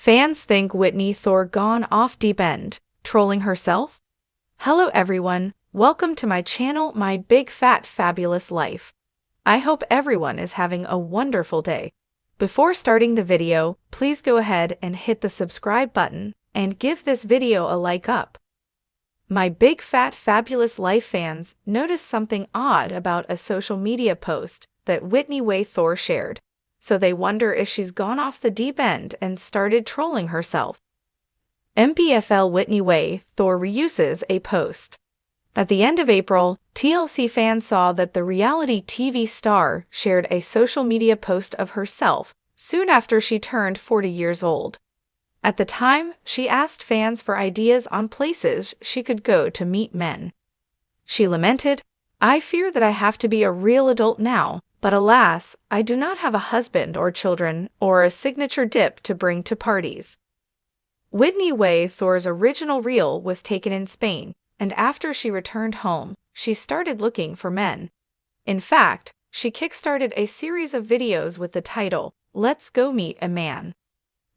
Fans think Whitney Thore gone off deep end, trolling herself? Hello everyone, welcome to my channel, My Big Fat Fabulous Life. I hope everyone is having a wonderful day. Before starting the video, please go ahead and hit the subscribe button and give this video a like up. My Big Fat Fabulous Life fans noticed something odd about a social media post that Whitney Thore shared, so they wonder if she's gone off the deep end and started trolling herself. MBFFL Whitney Thore reuses a post. At the end of April, TLC fans saw that the reality TV star shared a social media post of herself soon after she turned 40 years old. At the time, she asked fans for ideas on places she could go to meet men. She lamented, "I fear that I have to be a real adult now, but alas, I do not have a husband or children or a signature dip to bring to parties." Whitney Thore's original reel was taken in Spain, and after she returned home, she started looking for men. In fact, she kickstarted a series of videos with the title, "Let's Go Meet a Man."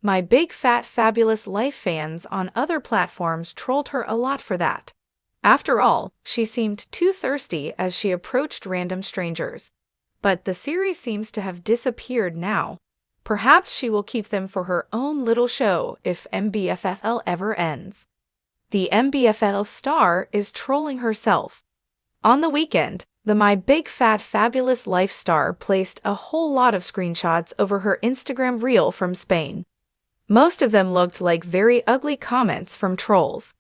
My Big Fat Fabulous Life fans on other platforms trolled her a lot for that. After all, she seemed too thirsty as she approached random strangers. But the series seems to have disappeared now. Perhaps she will keep them for her own little show if MBFFL ever ends. The MBFFL star is trolling herself. On the weekend, the My Big Fat Fabulous Life star placed a whole lot of screenshots over her Instagram reel from Spain. Most of them looked like very ugly comments from trolls.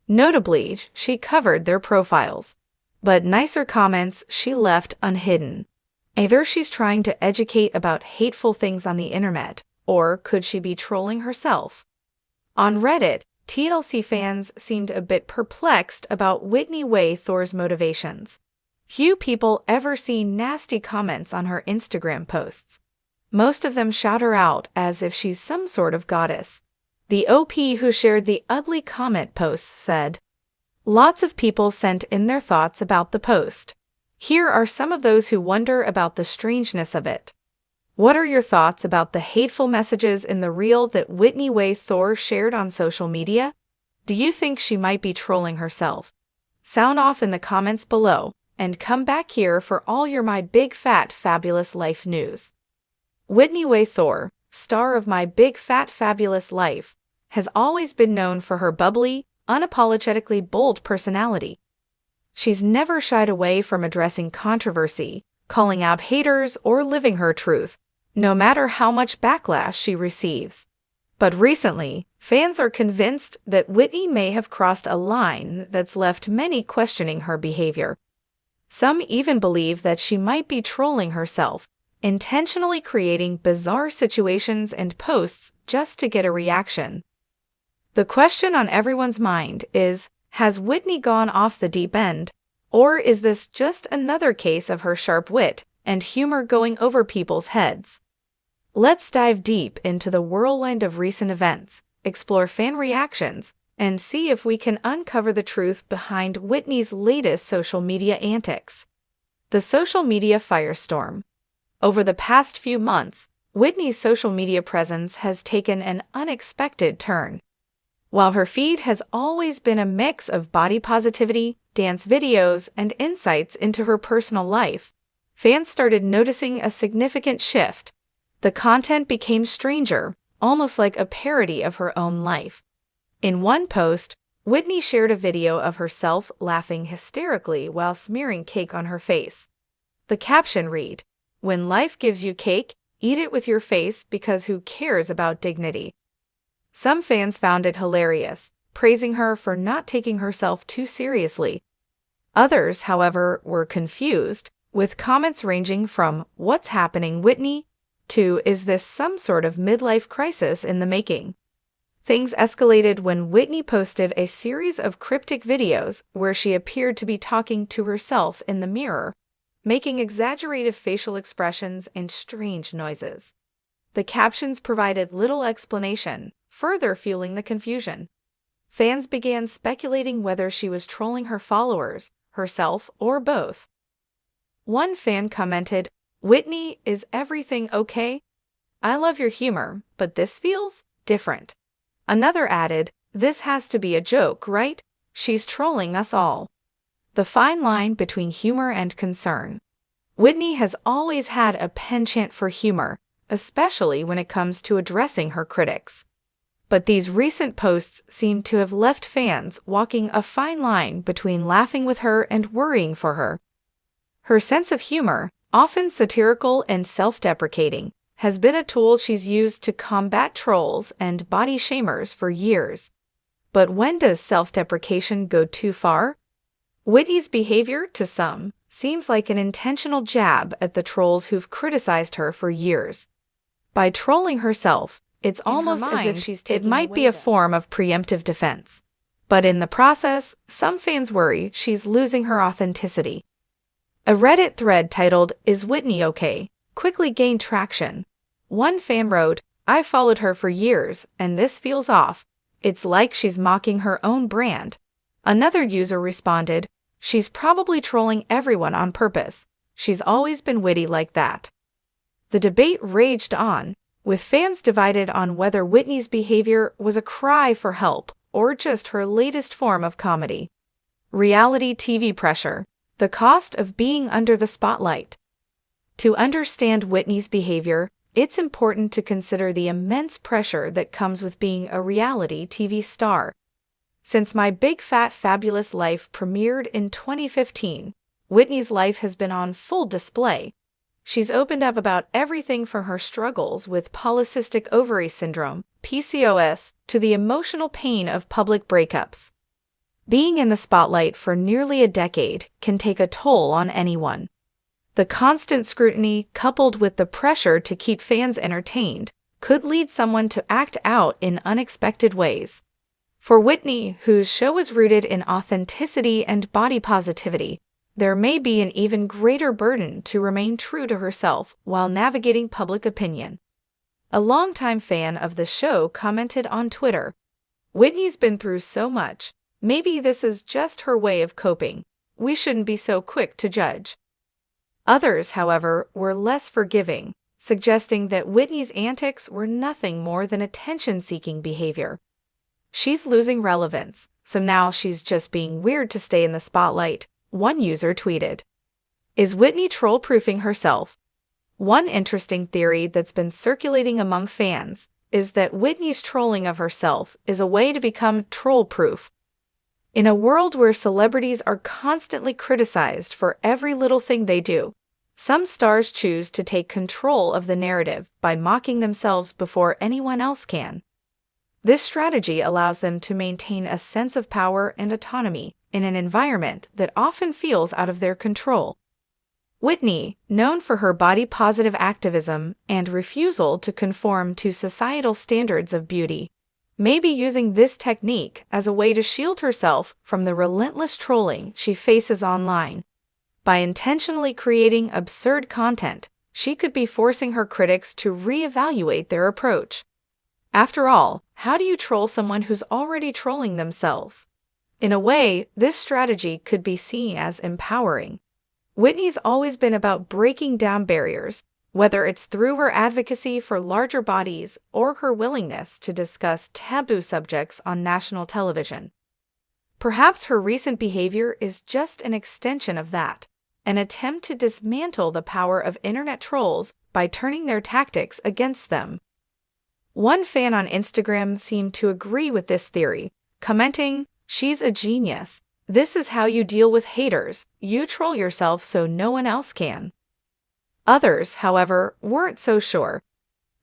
Notably, she covered their profiles. But nicer comments she left unhidden. Either she's trying to educate about hateful things on the internet, or could she be trolling herself? On Reddit, TLC fans seemed a bit perplexed about Whitney Thore's motivations. Few people ever see nasty comments on her Instagram posts. Most of them shout her out as if she's some sort of goddess. The OP who shared the ugly comment post said, "Lots of people sent in their thoughts about the post. Here are some of those who wonder about the strangeness of it. What are your thoughts about the hateful messages in the reel that Whitney Thore shared on social media? Do you think she might be trolling herself? Sound off in the comments below, and come back here for all your My Big Fat Fabulous Life news." Whitney Thore, star of My Big Fat Fabulous Life, has always been known for her bubbly, unapologetically bold personality. She's never shied away from addressing controversy, calling out haters, or living her truth, no matter how much backlash she receives. But recently, fans are convinced that Whitney may have crossed a line that's left many questioning her behavior. Some even believe that she might be trolling herself, intentionally creating bizarre situations and posts just to get a reaction. The question on everyone's mind is, has Whitney gone off the deep end, or is this just another case of her sharp wit and humor going over people's heads? Let's dive deep into the whirlwind of recent events, explore fan reactions, and see if we can uncover the truth behind Whitney's latest social media antics. The social media firestorm. Over the past few months, Whitney's social media presence has taken an unexpected turn. While her feed has always been a mix of body positivity, dance videos, and insights into her personal life, fans started noticing a significant shift. The content became stranger, almost like a parody of her own life. In one post, Whitney shared a video of herself laughing hysterically while smearing cake on her face. The caption read, "When life gives you cake, eat it with your face because who cares about dignity?" Some fans found it hilarious, praising her for not taking herself too seriously. Others, however, were confused, with comments ranging from, "What's happening, Whitney?" to, "Is this some sort of midlife crisis in the making?" Things escalated when Whitney posted a series of cryptic videos where she appeared to be talking to herself in the mirror, making exaggerated facial expressions and strange noises. The captions provided little explanation, further fueling the confusion. Fans began speculating whether she was trolling her followers, herself, or both. One fan commented, "Whitney, is everything okay? I love your humor, but this feels different. Another added, "This has to be a joke, right? She's trolling us all." The fine line between humor and concern. Whitney has always had a penchant for humor, especially when it comes to addressing her critics. But these recent posts seem to have left fans walking a fine line between laughing with her and worrying for her. Her sense of humor, often satirical and self-deprecating, has been a tool she's used to combat trolls and body shamers for years. But when does self-deprecation go too far? Whitney's behavior, to some, seems like an intentional jab at the trolls who've criticized her for years. By trolling herself, it's almost as if it might be a form of preemptive defense. But in the process, some fans worry she's losing her authenticity. A Reddit thread titled, "Is Whitney okay?" quickly gained traction. One fan wrote, "I followed her for years, and this feels off. It's like she's mocking her own brand." Another user responded, "She's probably trolling everyone on purpose. She's always been witty like that." The debate raged on, with fans divided on whether Whitney's behavior was a cry for help or just her latest form of comedy. Reality TV pressure. The cost of being under the spotlight. To understand Whitney's behavior, it's important to consider the immense pressure that comes with being a reality TV star. Since My Big Fat Fabulous Life premiered in 2015, Whitney's life has been on full display. She's opened up about everything from her struggles with polycystic ovary syndrome, PCOS, to the emotional pain of public breakups. Being in the spotlight for nearly a decade can take a toll on anyone. The constant scrutiny, coupled with the pressure to keep fans entertained, could lead someone to act out in unexpected ways. For Whitney, whose show is rooted in authenticity and body positivity, there may be an even greater burden to remain true to herself while navigating public opinion. A longtime fan of the show commented on Twitter, "Whitney's been through so much. Maybe this is just her way of coping. We shouldn't be so quick to judge." Others, however, were less forgiving, suggesting that Whitney's antics were nothing more than attention-seeking behavior. "She's losing relevance, so now she's just being weird to stay in the spotlight," one user tweeted. Is Whitney troll-proofing herself? One interesting theory that's been circulating among fans is that Whitney's trolling of herself is a way to become troll-proof. In a world where celebrities are constantly criticized for every little thing they do, some stars choose to take control of the narrative by mocking themselves before anyone else can. This strategy allows them to maintain a sense of power and autonomy in an environment that often feels out of their control. Whitney, known for her body-positive activism and refusal to conform to societal standards of beauty, may be using this technique as a way to shield herself from the relentless trolling she faces online. By intentionally creating absurd content, she could be forcing her critics to reevaluate their approach. After all, how do you troll someone who's already trolling themselves? In a way, this strategy could be seen as empowering. Whitney's always been about breaking down barriers, whether it's through her advocacy for larger bodies or her willingness to discuss taboo subjects on national television. Perhaps her recent behavior is just an extension of that, an attempt to dismantle the power of internet trolls by turning their tactics against them. One fan on Instagram seemed to agree with this theory, commenting, "She's a genius. This is how you deal with haters. You troll yourself so no one else can." Others, however, weren't so sure.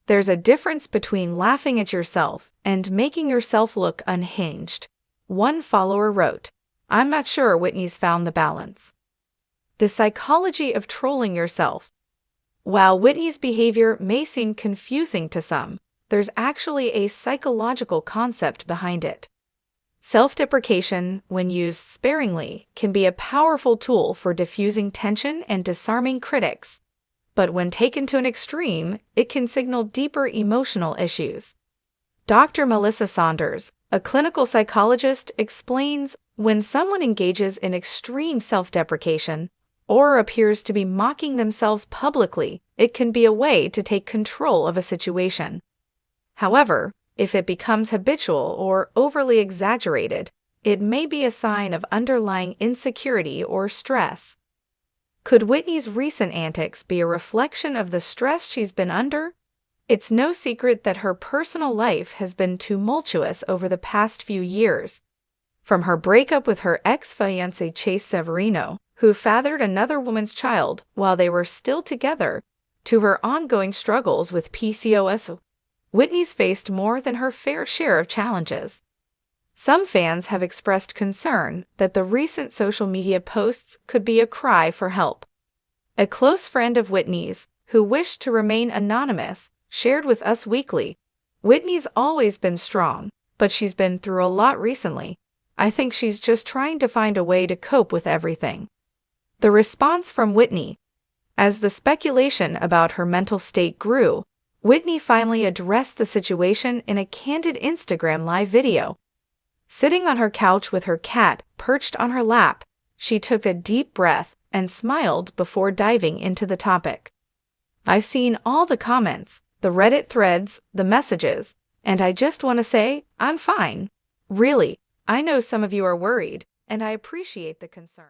There's a difference between laughing at yourself and making yourself look unhinged. One follower wrote, "I'm not sure Whitney's found the balance." The psychology of trolling yourself. While Whitney's behavior may seem confusing to some, there's actually a psychological concept behind it. Self-deprecation, when used sparingly, can be a powerful tool for diffusing tension and disarming critics. But when taken to an extreme, it can signal deeper emotional issues. Dr. Melissa Saunders, a clinical psychologist, explains, when someone engages in extreme self-deprecation or appears to be mocking themselves publicly, it can be a way to take control of a situation. However, If it becomes habitual or overly exaggerated, it may be a sign of underlying insecurity or stress. Could Whitney's recent antics be a reflection of the stress she's been under? It's no secret that her personal life has been tumultuous over the past few years. From her breakup with her ex-fiancé Chase Severino, who fathered another woman's child while they were still together, to her ongoing struggles with PCOS, Whitney's faced more than her fair share of challenges. Some fans have expressed concern that the recent social media posts could be a cry for help. A close friend of Whitney's, who wished to remain anonymous, shared with Us Weekly, "Whitney's always been strong, but she's been through a lot recently. I think she's just trying to find a way to cope with everything." The response from Whitney. As the speculation about her mental state grew, Whitney finally addressed the situation in a candid Instagram live video. Sitting on her couch with her cat perched on her lap, she took a deep breath and smiled before diving into the topic. "I've seen all the comments, the Reddit threads, the messages, and I just want to say, I'm fine. Really, I know some of you are worried, and I appreciate the concern."